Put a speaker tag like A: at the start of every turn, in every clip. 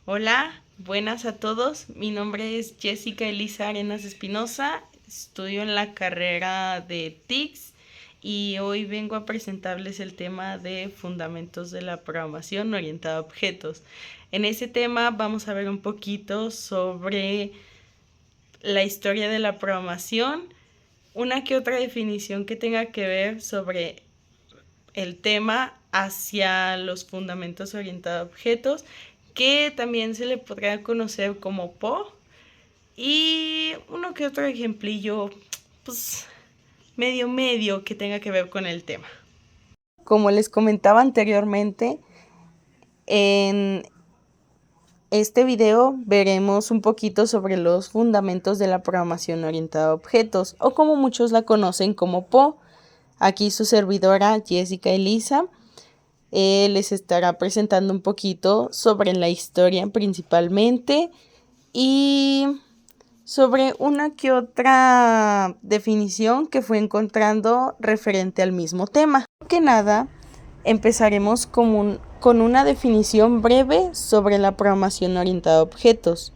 A: Hola, buenas a todos. Mi nombre es Jessica Elisa Arenas Espinosa. Estudio en la carrera de TICS y hoy vengo a presentarles el tema de fundamentos de la programación orientada a objetos. En ese tema vamos a ver un poquito sobre la historia de la programación, una que otra definición que tenga que ver sobre el tema hacia los fundamentos orientados a objetos, que también se le podría conocer como PO, y uno que otro ejemplillo, pues medio que tenga que ver con el tema. Como les comentaba anteriormente, en este video veremos un poquito sobre los fundamentos de la programación orientada a objetos, o como muchos la conocen como PO. Aquí su servidora Jessica Elisa les estará presentando un poquito sobre la historia principalmente y sobre una que otra definición que fue encontrando referente al mismo tema. Que nada, empezaremos con una definición breve sobre la programación orientada a objetos,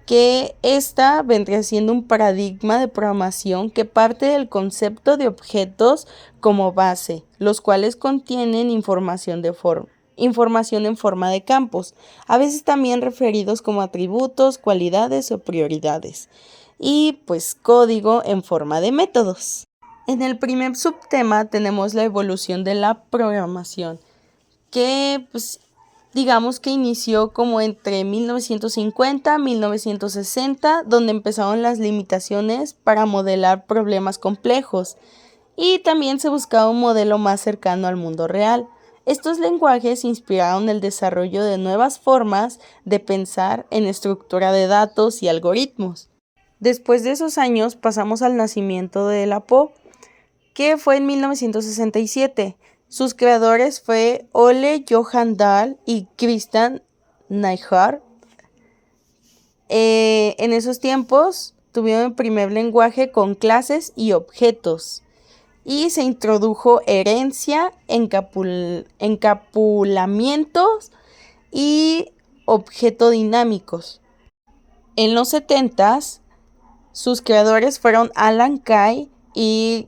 A: que esta vendría siendo un paradigma de programación que parte del concepto de objetos como base, los cuales contienen información en forma de campos, a veces también referidos como atributos, cualidades o prioridades, y pues código en forma de métodos. En el primer subtema tenemos la evolución de la programación, que pues digamos que inició como entre 1950 y 1960, donde empezaron las limitaciones para modelar problemas complejos y también se buscaba un modelo más cercano al mundo real. Estos lenguajes inspiraron el desarrollo de nuevas formas de pensar en estructura de datos y algoritmos. Después de esos años pasamos al nacimiento de la PO, que fue en 1967. Sus creadores fue Ole Johan Dahl y Christian Neihart. En esos tiempos tuvieron el primer lenguaje con clases y objetos y se introdujo herencia, encapsulamientos y objeto dinámicos. En los 70s, sus creadores fueron Alan Kay y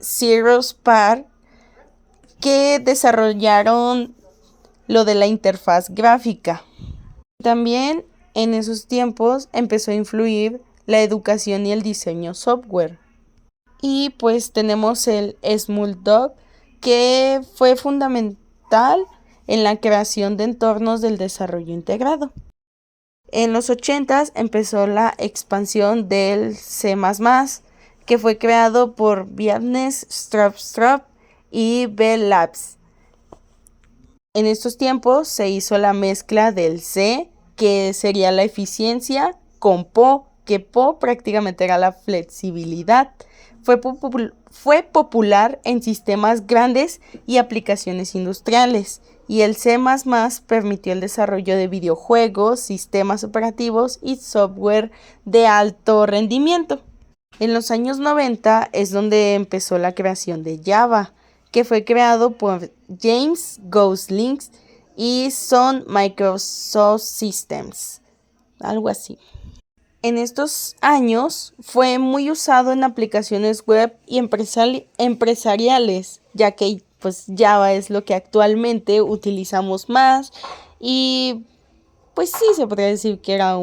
A: Cyrus Parr, que desarrollaron lo de la interfaz gráfica. También en esos tiempos empezó a influir la educación y el diseño software. Y pues tenemos el Smalltalk, que fue fundamental en la creación de entornos del desarrollo integrado. En los 80s empezó la expansión del C++, que fue creado por Viernes Straub y Bell Labs. En estos tiempos se hizo la mezcla del C, que sería la eficiencia, con PO, que PO prácticamente era la flexibilidad. Fue popular en sistemas grandes y aplicaciones industriales, y el C++ permitió el desarrollo de videojuegos, sistemas operativos y software de alto rendimiento. En los años 90 es donde empezó la creación de Java, que fue creado por James Gosling y Sun Microsoft Systems, algo así. En estos años fue muy usado en aplicaciones web y empresariales, ya que pues Java es lo que actualmente utilizamos más y pues sí se podría decir que era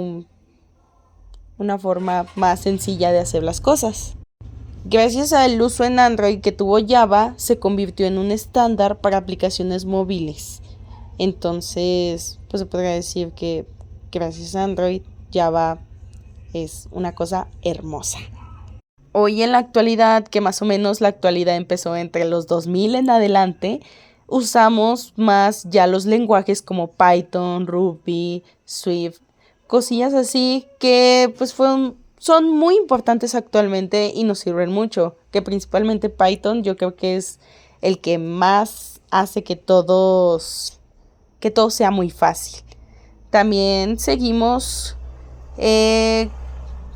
A: una forma más sencilla de hacer las cosas. Gracias al uso en Android que tuvo Java, se convirtió en un estándar para aplicaciones móviles. Entonces, pues se podría decir que gracias a Android, Java es una cosa hermosa. Hoy en la actualidad, que más o menos la actualidad empezó entre los 2000 en adelante, usamos más ya los lenguajes como Python, Ruby, Swift, cosillas así que pues son muy importantes actualmente y nos sirven mucho, que principalmente Python yo creo que es el que más hace que todo sea muy fácil. También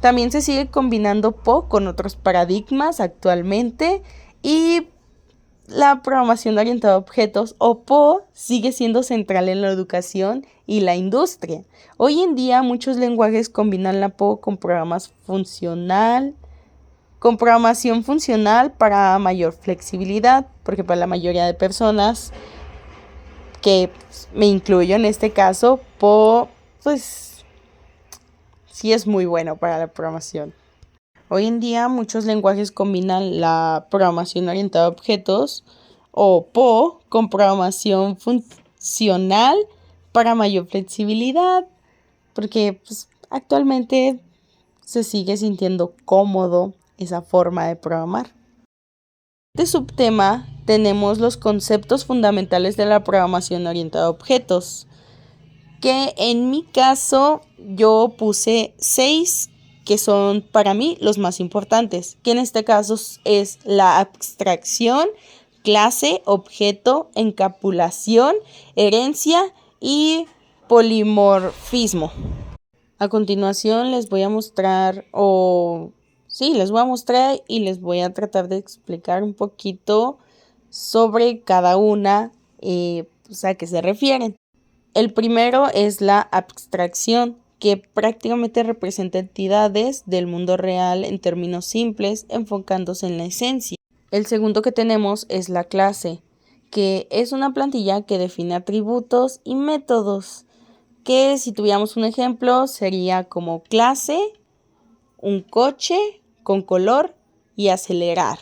A: también se sigue combinando PO con otros paradigmas actualmente y la programación orientada a objetos, o PO, sigue siendo central en la educación y la industria. Hoy en día muchos lenguajes combinan la PO con programación funcional para mayor flexibilidad, porque para la mayoría de personas, que me incluyo en este caso, PO pues sí es muy bueno para la programación. Hoy en día muchos lenguajes combinan la programación orientada a objetos, o PO, con programación funcional para mayor flexibilidad, porque pues, actualmente se sigue sintiendo cómodo esa forma de programar. En este subtema tenemos los conceptos fundamentales de la programación orientada a objetos, que en mi caso yo puse 6 que son para mí los más importantes, que en este caso es la abstracción, clase, objeto, encapsulación, herencia y polimorfismo. A continuación les voy a mostrar, y les voy a tratar de explicar un poquito sobre cada una, a qué se refieren. El primero es la abstracción, que prácticamente representa entidades del mundo real en términos simples, enfocándose en la esencia. El segundo que tenemos es la clase, que es una plantilla que define atributos y métodos, que si tuviéramos un ejemplo sería como clase, un coche con color y acelerar,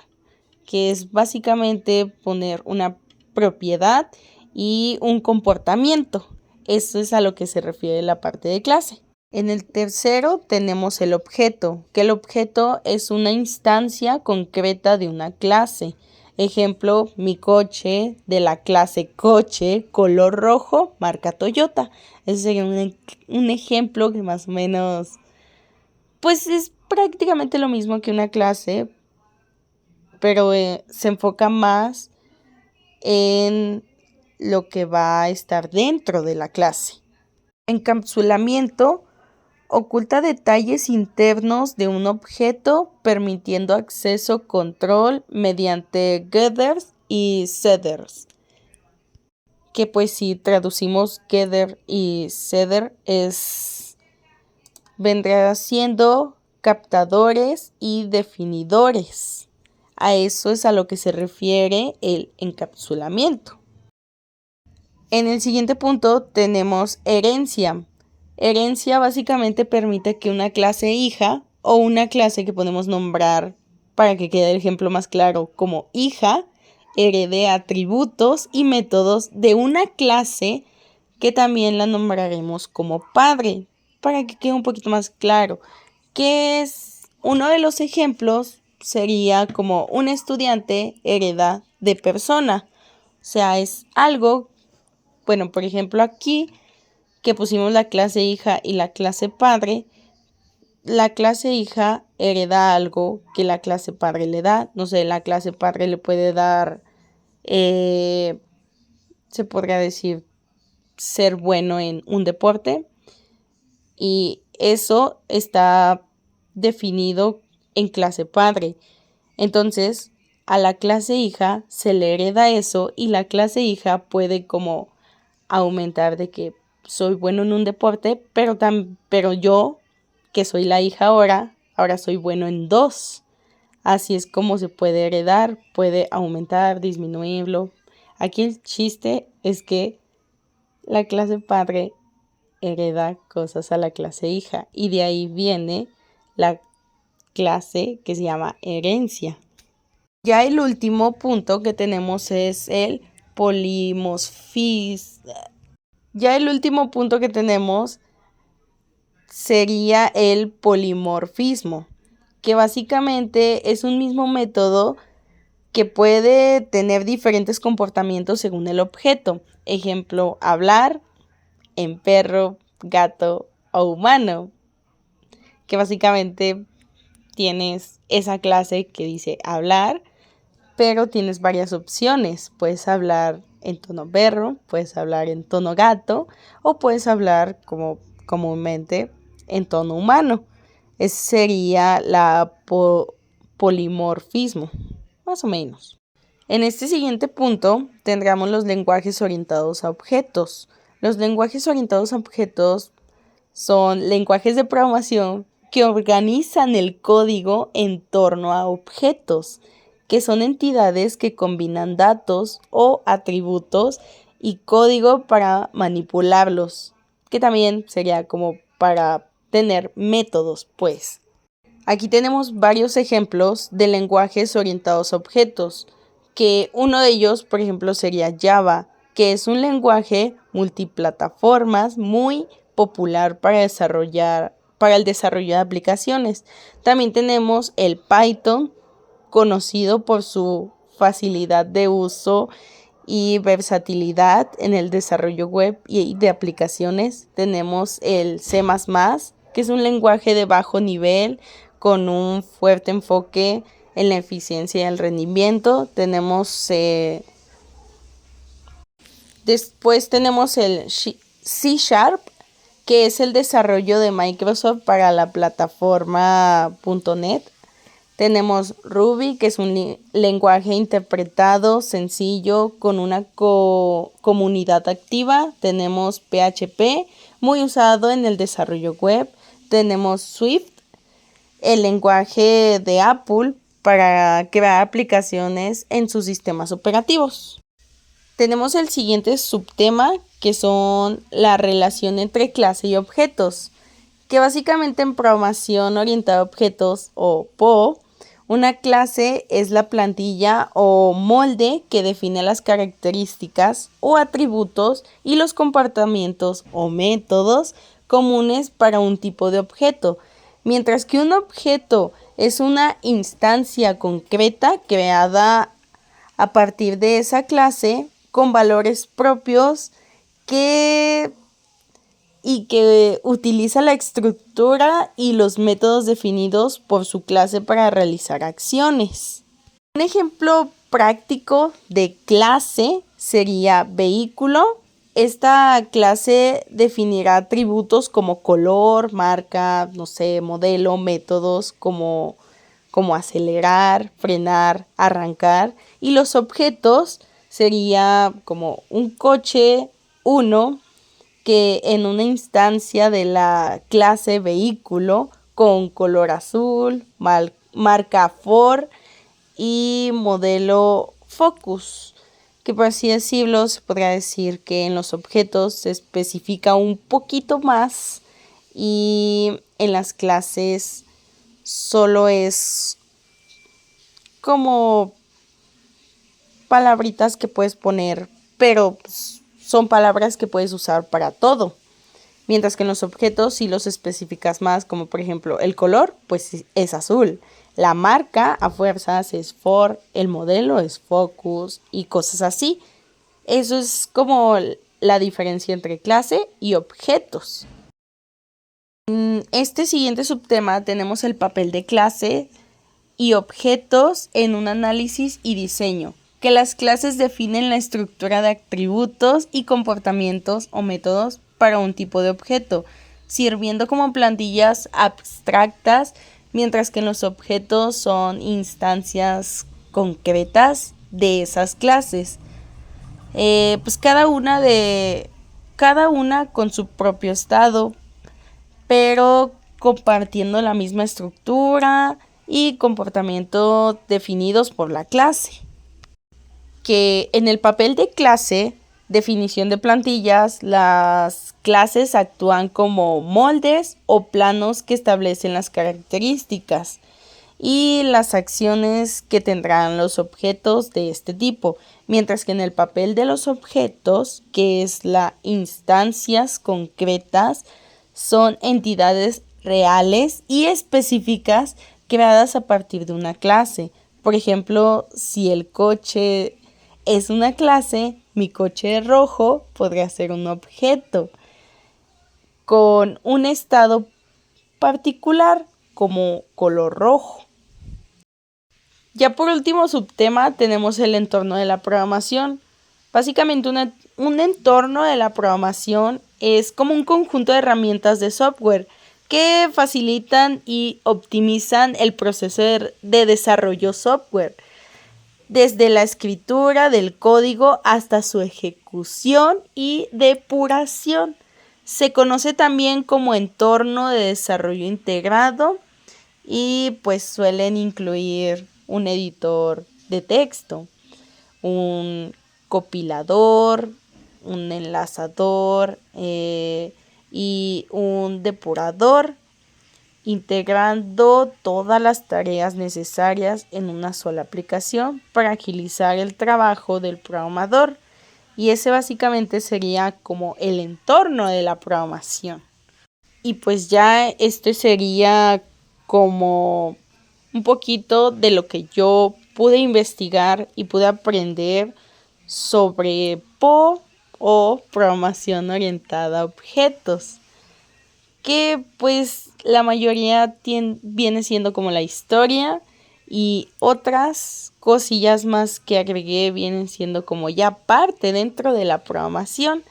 A: que es básicamente poner una propiedad y un comportamiento. Eso es a lo que se refiere la parte de clase. En el tercero tenemos el objeto, que el objeto es una instancia concreta de una clase. Ejemplo, mi coche de la clase coche, color rojo, marca Toyota. Ese sería un ejemplo que más o menos, pues es prácticamente lo mismo que una clase, pero se enfoca más en lo que va a estar dentro de la clase. Encapsulamiento oculta detalles internos de un objeto, permitiendo acceso control mediante getters y setters. Que pues si traducimos getter y setter vendrá siendo captadores y definidores. A eso es a lo que se refiere el encapsulamiento. En el siguiente punto tenemos herencia. Herencia básicamente permite que una clase hija o una clase que podemos nombrar para que quede el ejemplo más claro como hija herede atributos y métodos de una clase que también la nombraremos como padre, para que quede un poquito más claro. Que es uno de los ejemplos sería como un estudiante hereda de persona. O sea, es algo, bueno, por ejemplo aquí que pusimos la clase hija y la clase padre, la clase hija hereda algo que la clase padre le da. No sé, la clase padre le puede dar, se podría decir, ser bueno en un deporte. Y eso está definido en clase padre. Entonces, a la clase hija se le hereda eso y la clase hija puede como aumentar de que soy bueno en un deporte, pero yo, que soy la hija ahora soy bueno en 2. Así es como se puede heredar, puede aumentar, disminuirlo. Aquí el chiste es que la clase padre hereda cosas a la clase hija y de ahí viene la clase que se llama herencia. Ya el último punto que tenemos es el polimorfismo. Ya el último punto que tenemos sería el polimorfismo, que básicamente es un mismo método que puede tener diferentes comportamientos según el objeto. Ejemplo, hablar en perro, gato o humano, que básicamente tienes esa clase que dice hablar, pero tienes varias opciones. Puedes hablar en tono perro, puedes hablar en tono gato o puedes hablar como comúnmente en tono humano. Ese sería la polimorfismo, más o menos. En este siguiente punto tendremos los lenguajes orientados a objetos. Los lenguajes orientados a objetos son lenguajes de programación que organizan el código en torno a objetos, que son entidades que combinan datos o atributos y código para manipularlos, que también sería como para tener métodos, pues. Aquí tenemos varios ejemplos de lenguajes orientados a objetos, que uno de ellos, por ejemplo, sería Java, que es un lenguaje multiplataformas muy popular para el desarrollo de aplicaciones. También tenemos el Python, conocido por su facilidad de uso y versatilidad en el desarrollo web y de aplicaciones. Tenemos el C++, que es un lenguaje de bajo nivel con un fuerte enfoque en la eficiencia y el rendimiento. Después tenemos el C#, que es el desarrollo de Microsoft para la plataforma .NET. Tenemos Ruby, que es un lenguaje interpretado, sencillo, con una comunidad activa. Tenemos PHP, muy usado en el desarrollo web. Tenemos Swift, el lenguaje de Apple para crear aplicaciones en sus sistemas operativos. Tenemos el siguiente subtema, que son la relación entre clase y objetos, que básicamente en programación orientada a objetos o PO, una clase es la plantilla o molde que define las características o atributos y los comportamientos o métodos comunes para un tipo de objeto, mientras que un objeto es una instancia concreta creada a partir de esa clase con valores propios que utiliza la estructura y los métodos definidos por su clase para realizar acciones. Un ejemplo práctico de clase sería vehículo. Esta clase definirá atributos como color, marca, modelo, métodos como acelerar, frenar, arrancar. Y los objetos sería como un coche 1 que en una instancia de la clase vehículo con color azul, marca Ford y modelo Focus, que por así decirlo se podría decir que en los objetos se especifica un poquito más y en las clases solo es como palabritas que puedes poner, pero son palabras que puedes usar para todo. Mientras que en los objetos sí los especificas más, como por ejemplo el color, pues es azul. La marca a fuerzas es Ford, el modelo es Focus y cosas así. Eso es como la diferencia entre clase y objetos. En este siguiente subtema tenemos el papel de clase y objetos en un análisis y diseño, que las clases definen la estructura de atributos y comportamientos o métodos para un tipo de objeto, sirviendo como plantillas abstractas, mientras que los objetos son instancias concretas de esas clases. Pues cada una con su propio estado, pero compartiendo la misma estructura y comportamiento definidos por la clase. Que en el papel de clase, definición de plantillas, las clases actúan como moldes o planos que establecen las características y las acciones que tendrán los objetos de este tipo, mientras que en el papel de los objetos, que es las instancias concretas, son entidades reales y específicas creadas a partir de una clase. Por ejemplo, si el coche es una clase, mi coche rojo podría ser un objeto con un estado particular como color rojo. Ya por último subtema tenemos el entorno de la programación. Básicamente un entorno de la programación es como un conjunto de herramientas de software que facilitan y optimizan el proceso de desarrollo software. desde la escritura del código hasta su ejecución y depuración. Se conoce también como entorno de desarrollo integrado y pues suelen incluir un editor de texto, un compilador, un enlazador y un depurador, integrando todas las tareas necesarias en una sola aplicación para agilizar el trabajo del programador. Y ese básicamente sería como el entorno de la programación. Y pues ya este sería como un poquito de lo que yo pude investigar y pude aprender sobre PO o programación orientada a objetos, que pues la mayoría viene siendo como la historia y otras cosillas más que agregué vienen siendo como ya parte dentro de la programación.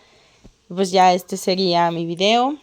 A: Pues ya este sería mi video.